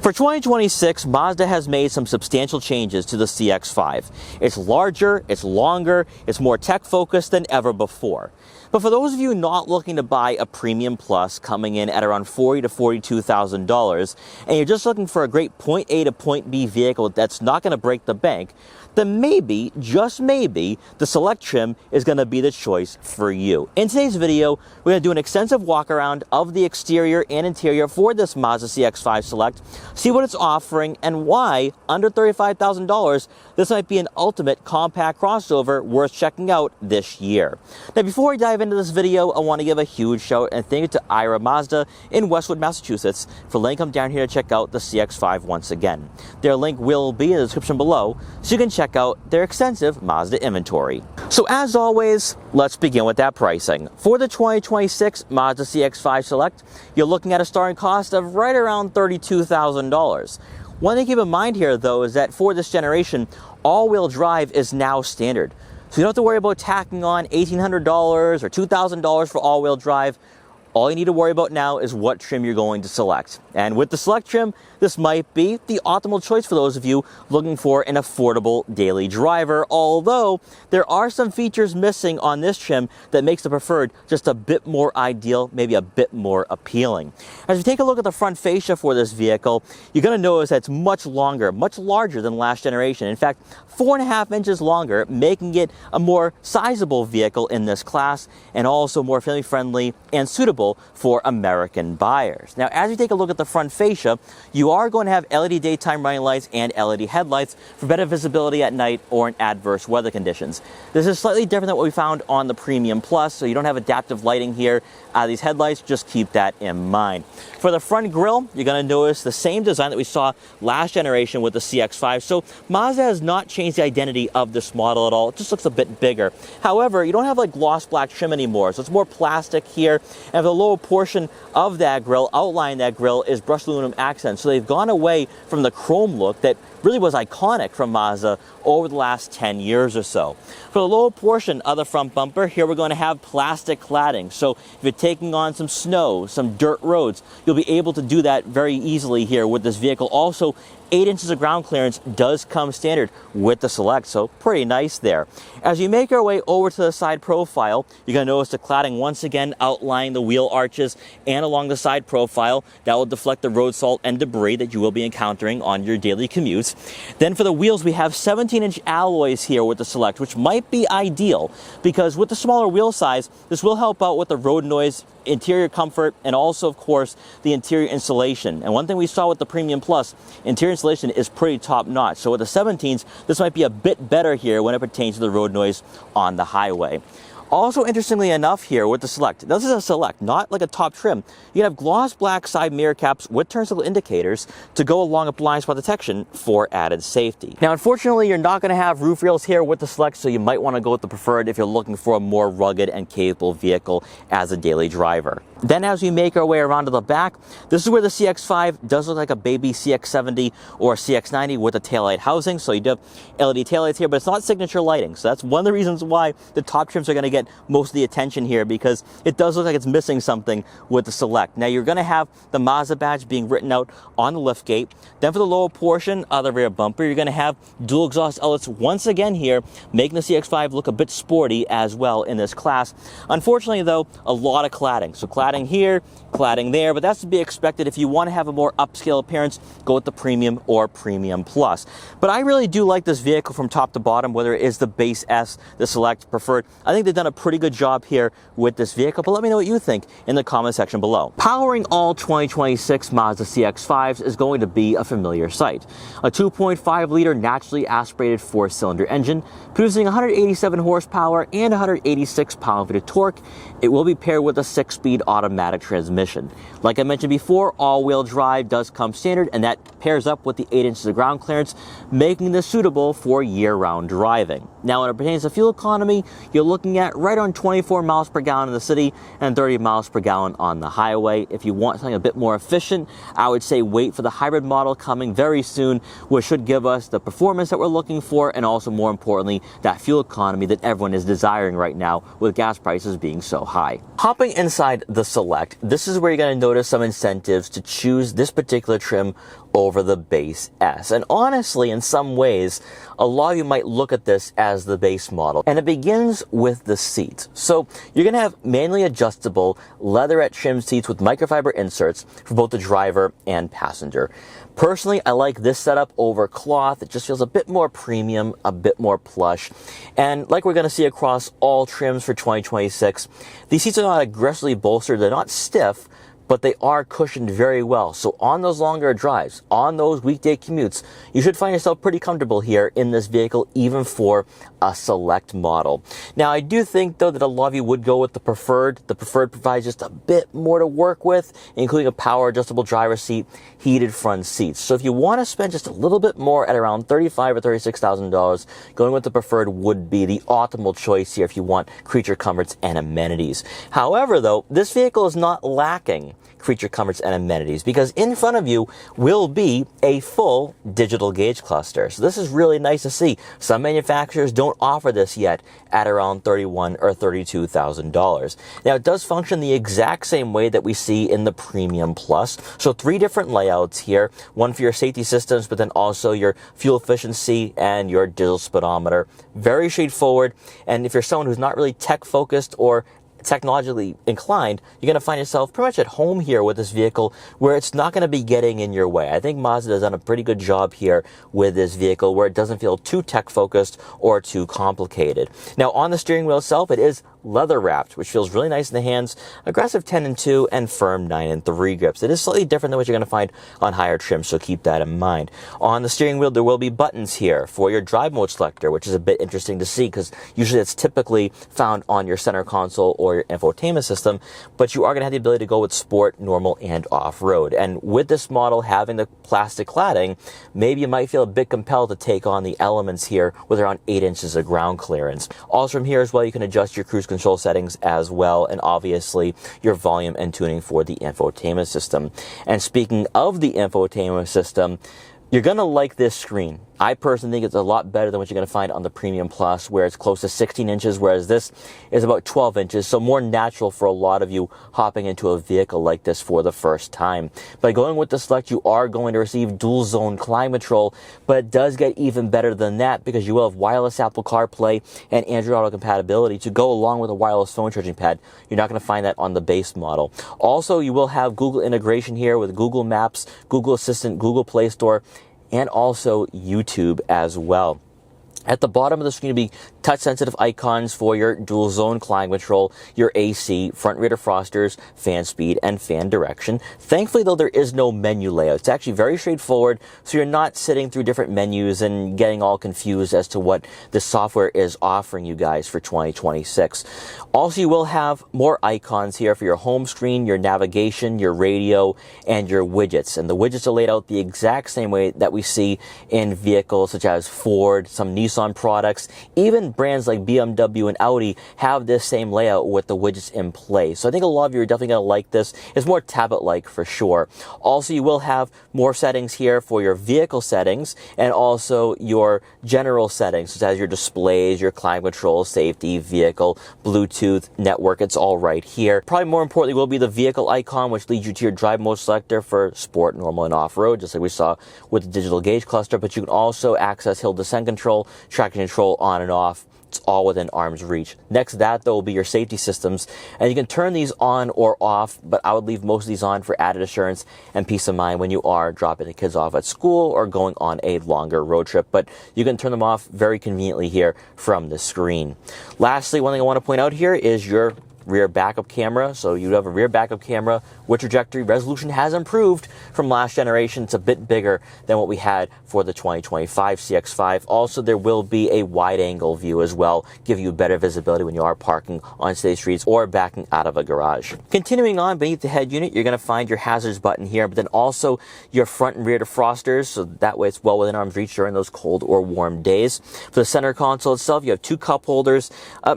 For 2026, Mazda has made some substantial changes to the CX-5. It's larger, it's longer, it's more tech-focused than ever before. But for those of you not looking to buy a Premium Plus coming in at around $40,000 to $42,000, and you're just looking for a great point A to point B vehicle that's not going to break the bank, then maybe, just maybe, the Select trim is going to be the choice for you. In today's video, we're going to do an extensive walk around of the exterior and interior for this Mazda CX-5 Select, see what it's offering and why, under $35,000, this might be an ultimate compact crossover worth checking out this year. Now, before we dive into this video, I want to give a huge shout and thank you to Ira Mazda in Westwood, Massachusetts for letting come down here to check out the CX-5 once again. Their link will be in the description below, so you can check out their extensive Mazda inventory. So as always, let's begin with that pricing. For the 2026 Mazda CX-5 Select, you're looking at a starting cost of right around $32,000. One thing to keep in mind here, though, is that for this generation, all-wheel drive is now standard. So you don't have to worry about tacking on $1,800 or $2,000 for all-wheel drive. All you need to worry about now is what trim you're going to select. And with the Select trim, this might be the optimal choice for those of you looking for an affordable daily driver, although there are some features missing on this trim that makes the preferred just a bit more ideal, maybe a bit more appealing. As you take a look at the front fascia for this vehicle, you're going to notice that it's much longer, much larger than last generation. In fact, 4.5 inches longer, making it a more sizable vehicle in this class and also more family-friendly and suitable for American buyers. Now, as you take a look at the front fascia, you are going to have LED daytime running lights and LED headlights for better visibility at night or in adverse weather conditions. This is slightly different than what we found on the Premium Plus, so you don't have adaptive lighting here. These headlights, just keep that in mind. For the front grille, you're going to notice the same design that we saw last generation with the CX-5. So Mazda has not changed the identity of this model at all. It just looks a bit bigger. However, you don't have like gloss black trim anymore, so it's more plastic here. And for the lower portion of that grille, outlining that grille, is brushed aluminum accents. So they've gone away from the chrome look that really was iconic from Mazda over the last 10 years or so. For the lower portion of the front bumper, here we're going to have plastic cladding. So if you're taking on some snow, some dirt roads, you'll be able to do that very easily here with this vehicle. Also, 8 inches of ground clearance does come standard with the Select, so pretty nice there. As you make our way over to the side profile, you're going to notice the cladding once again outlining the wheel arches and along the side profile. That will deflect the road salt and debris that you will be encountering on your daily commutes. Then for the wheels, we have 17-inch alloys here with the Select, which might be ideal because with the smaller wheel size, this will help out with the road noise, interior comfort, and also, of course, the interior insulation. And one thing we saw with the Premium Plus, interior insulation is pretty top-notch. So with the 17s, this might be a bit better here when it pertains to the road noise on the highway. Also, interestingly enough here with the Select, this is a Select, not like a top trim. You have gloss black side mirror caps with turn signal indicators to go along with blind spot detection for added safety. Now, unfortunately, you're not going to have roof rails here with the Select, so you might want to go with the preferred if you're looking for a more rugged and capable vehicle as a daily driver. Then as we make our way around to the back, this is where the CX-5 does look like a baby CX-70 or CX-90 with a taillight housing. So you do have LED taillights here, but it's not signature lighting. So that's one of the reasons why the top trims are going to get most of the attention here, because it does look like it's missing something with the Select. Now you're going to have the Mazda badge being written out on the liftgate. Then for the lower portion of the rear bumper, you're going to have dual exhaust outlets once again here, making the CX-5 look a bit sporty as well in this class. Unfortunately, though, a lot of cladding. So cladding here, cladding there, but that's to be expected. If you want to have a more upscale appearance, go with the Premium or Premium Plus. But I really do like this vehicle from top to bottom, whether it is the base S, the Select, preferred. I think they've done a pretty good job here with this vehicle, but let me know what you think in the comment section below. Powering all 2026 Mazda CX-5s is going to be a familiar sight. A 2.5-liter naturally aspirated 4-cylinder engine, producing 187 horsepower and 186 pound-feet of torque. It will be paired with a 6-speed automatic transmission. Like I mentioned before, all-wheel drive does come standard, and that pairs up with the 8 inches of ground clearance, making this suitable for year-round driving. Now, when it pertains to fuel economy, you're looking at right on 24 miles per gallon in the city and 30 miles per gallon on the highway. If you want something a bit more efficient, I would say wait for the hybrid model coming very soon, which should give us the performance that we're looking for and also, more importantly, that fuel economy that everyone is desiring right now with gas prices being so high. Hopping inside the Select, this is where you're going to notice some incentives to choose this particular trim over the base S. And honestly, in some ways, a lot of you might look at this as the base model. And it begins with the seats. So you're going to have manually adjustable leatherette trim seats with microfiber inserts for both the driver and passenger. Personally, I like this setup over cloth. It just feels a bit more premium, a bit more plush. And like we're going to see across all trims for 2026, these seats are not aggressively bolstered. They're not stiff, but they are cushioned very well. So on those longer drives, on those weekday commutes, you should find yourself pretty comfortable here in this vehicle, even for a select model. Now, I do think, though, that a lot of you would go with the Preferred. The Preferred provides just a bit more to work with, including a power adjustable driver's seat, heated front seats. So if you want to spend just a little bit more at around $35,000 or $36,000, going with the Preferred would be the optimal choice here if you want creature comforts and amenities. However, though, this vehicle is not lacking creature comforts and amenities, because in front of you will be a full digital gauge cluster. So this is really nice to see. Some manufacturers don't offer this yet at around $31,000 or $32,000. Now, it does function the exact same way that we see in the Premium Plus. So 3 different layouts here, one for your safety systems, but then also your fuel efficiency and your digital speedometer. Very straightforward. And if you're someone who's not really tech focused or technologically inclined, you're going to find yourself pretty much at home here with this vehicle, where it's not going to be getting in your way. I think Mazda has done a pretty good job here with this vehicle, where it doesn't feel too tech focused or too complicated. Now, on the steering wheel itself, it is leather wrapped, which feels really nice in the hands. Aggressive 10-2 and firm 9-3 grips. It is slightly different than what you're going to find on higher trims, so keep that in mind. On the steering wheel, there will be buttons here for your drive mode selector, which is a bit interesting to see, because usually it's typically found on your center console or your infotainment system, but you are going to have the ability to go with sport, normal, and off-road. And with this model having the plastic cladding, maybe you might feel a bit compelled to take on the elements here with around 8 inches of ground clearance. Also from here as well, you can adjust your cruise control settings as well, and obviously your volume and tuning for the infotainment system. And speaking of the infotainment system, you're going to like this screen. I personally think it's a lot better than what you're going to find on the Premium Plus, where it's close to 16 inches, whereas this is about 12 inches, so more natural for a lot of you hopping into a vehicle like this for the first time. By going with the Select, you are going to receive dual zone climate control, but it does get even better than that, because you will have wireless Apple CarPlay and Android Auto compatibility to go along with a wireless phone charging pad. You're not going to find that on the base model. Also, you will have Google integration here with Google Maps, Google Assistant, Google Play Store, and also YouTube as well. At the bottom of the screen will be touch-sensitive icons for your dual-zone climate control, your AC, front rear defrosters, fan speed, and fan direction. Thankfully, though, there is no menu layout. It's actually very straightforward, so you're not sitting through different menus and getting all confused as to what the software is offering you guys for 2026. Also, you will have more icons here for your home screen, your navigation, your radio, and your widgets. And the widgets are laid out the exact same way that we see in vehicles such as Ford, some Nissan products, even brands like BMW and Audi have this same layout with the widgets in place. So I think a lot of you are definitely going to like this. It's more tablet-like for sure. Also, you will have more settings here for your vehicle settings and also your general settings, such as your displays, your climate control, safety, vehicle, Bluetooth, network. It's all right here. Probably more importantly will be the vehicle icon, which leads you to your drive mode selector for sport, normal, and off-road, just like we saw with the digital gauge cluster. But you can also access hill descent control, traction control on and off. It's all within arm's reach. Next to that, though, will be your safety systems. And you can turn these on or off, but I would leave most of these on for added assurance and peace of mind when you are dropping the kids off at school or going on a longer road trip. But you can turn them off very conveniently here from the screen. Lastly, one thing I want to point out here is your rear backup camera. So you have a rear backup camera with trajectory. Resolution has improved from last generation. It's a bit bigger than what we had for the 2025 CX-5. Also, there will be a wide angle view as well, give you better visibility when you are parking on city streets or backing out of a garage. Continuing on, beneath the head unit, you're going to find your hazards button here, but then also your front and rear defrosters, so that way it's well within arm's reach during those cold or warm days. For the center console itself, you have 2 cup holders,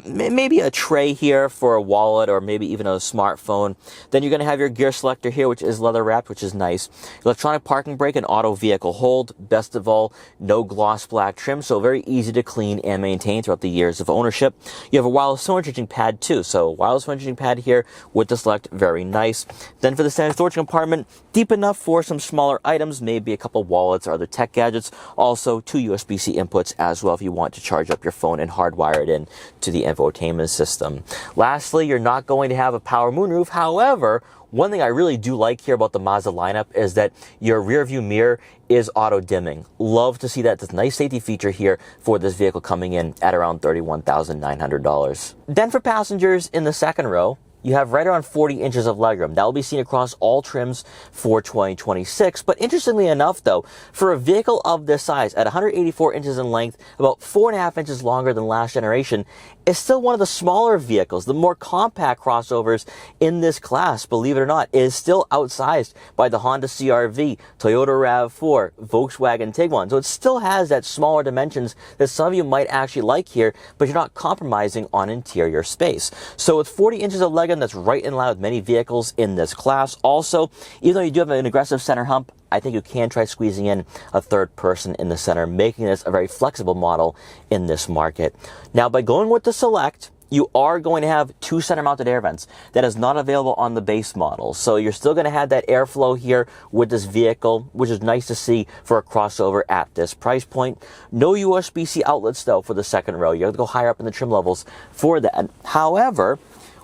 maybe a tray here for a water wallet or maybe even a smartphone. Then you're going to have your gear selector here, which is leather wrapped, which is nice. Electronic parking brake and auto vehicle hold. Best of all, no gloss black trim, so very easy to clean and maintain throughout the years of ownership. You have a wireless phone charging pad too, so wireless phone charging pad here with the Select, very nice. Then for the standard storage compartment, deep enough for some smaller items, maybe a couple wallets or other tech gadgets. Also, 2 USB-C inputs as well if you want to charge up your phone and hardwire it in to the infotainment system. Lastly, you're not going to have a power moonroof. However, one thing I really do like here about the Mazda lineup is that your rear view mirror is auto dimming. Love to see that. That's a nice safety feature here for this vehicle coming in at around $31,900. Then for passengers in the second row, you have right around 40 inches of legroom. That will be seen across all trims for 2026. But interestingly enough, though, for a vehicle of this size, at 184 inches in length, about 4.5 inches longer than last generation, is still one of the smaller vehicles, the more compact crossovers in this class, believe it or not. It is still outsized by the Honda CR-V, Toyota RAV4, Volkswagen Tiguan. So it still has that smaller dimensions that some of you might actually like here, but you're not compromising on interior space. So with 40 inches of legroom, that's right in line with many vehicles in this class. Also, even though you do have an aggressive center hump, I think you can try squeezing in a third person in the center, making this a very flexible model in this market. Now, by going with the Select, you are going to have 2 center-mounted air vents. That is not available on the base model. So you're still going to have that airflow here with this vehicle, which is nice to see for a crossover at this price point. No USB-C outlets, though, for the second row. You have to go higher up in the trim levels for that. However,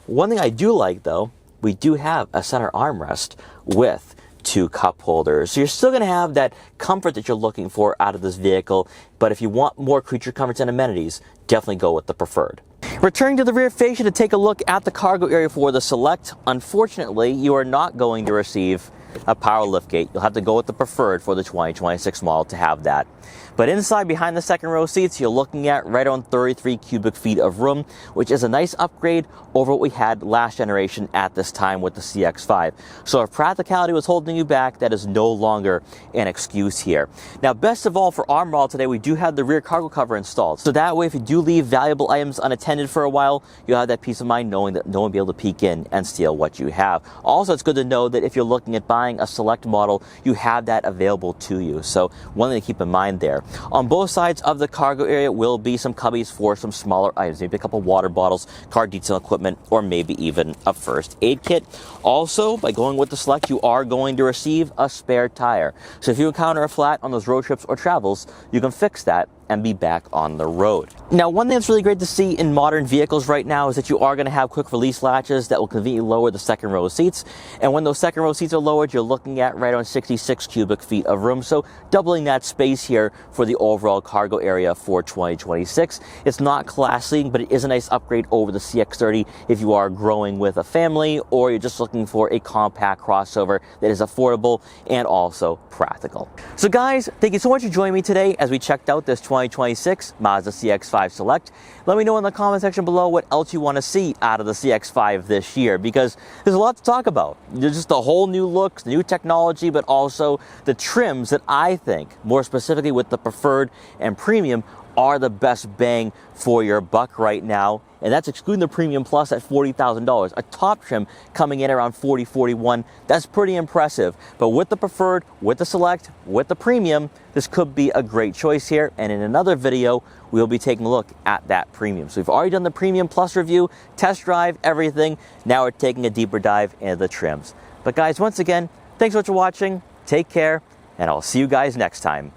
one thing I do like, though, we do have a center armrest with 2 cup holders. So you're still going to have that comfort that you're looking for out of this vehicle. But if you want more creature comforts and amenities, definitely go with the Preferred. Returning to the rear fascia to take a look at the cargo area for the Select. Unfortunately, you are not going to receive a power liftgate. You'll have to go with the Preferred for the 2026 model to have that. But inside, behind the second row seats, you're looking at right around 33 cubic feet of room, which is a nice upgrade over what we had last generation at this time with the CX-5. So if practicality was holding you back, that is no longer an excuse here. Now, best of all, for our model today, we do have the rear cargo cover installed. So that way, if you do leave valuable items unattended for a while, you'll have that peace of mind knowing that no one will be able to peek in and steal what you have. Also, it's good to know that if you're looking at buying a Select model, you have that available to you. So one thing to keep in mind there. On both sides of the cargo area will be some cubbies for some smaller items, maybe a couple water bottles, car detail equipment, or maybe even a first aid kit. Also, by going with the Select, you are going to receive a spare tire. So if you encounter a flat on those road trips or travels, you can fix that and be back on the road. Now, one thing that's really great to see in modern vehicles right now is that you are going to have quick release latches that will conveniently lower the second row seats. And when those second row seats are lowered, you're looking at right on 66 cubic feet of room. So doubling that space here for the overall cargo area for 2026. It's not class-leading, but it is a nice upgrade over the CX-30 if you are growing with a family or you're just looking for a compact crossover that is affordable and also practical. So guys, thank you so much for joining me today as we checked out this 2026 Mazda CX-5 Select. Let me know in the comment section below what else you want to see out of the CX-5 this year, because there's a lot to talk about. There's just the whole new looks, new technology, but also the trims that I think, more specifically with the Preferred and Premium, are the best bang for your buck right now. And that's excluding the Premium Plus at $40,000. A top trim coming in around $40,000, $41,000. That's pretty impressive. But with the Preferred, with the Select, with the Premium, this could be a great choice here. And in another video, we'll be taking a look at that Premium. So we've already done the Premium Plus review, test drive, everything. Now we're taking a deeper dive into the trims. But guys, once again, thanks so much for watching. Take care, and I'll see you guys next time.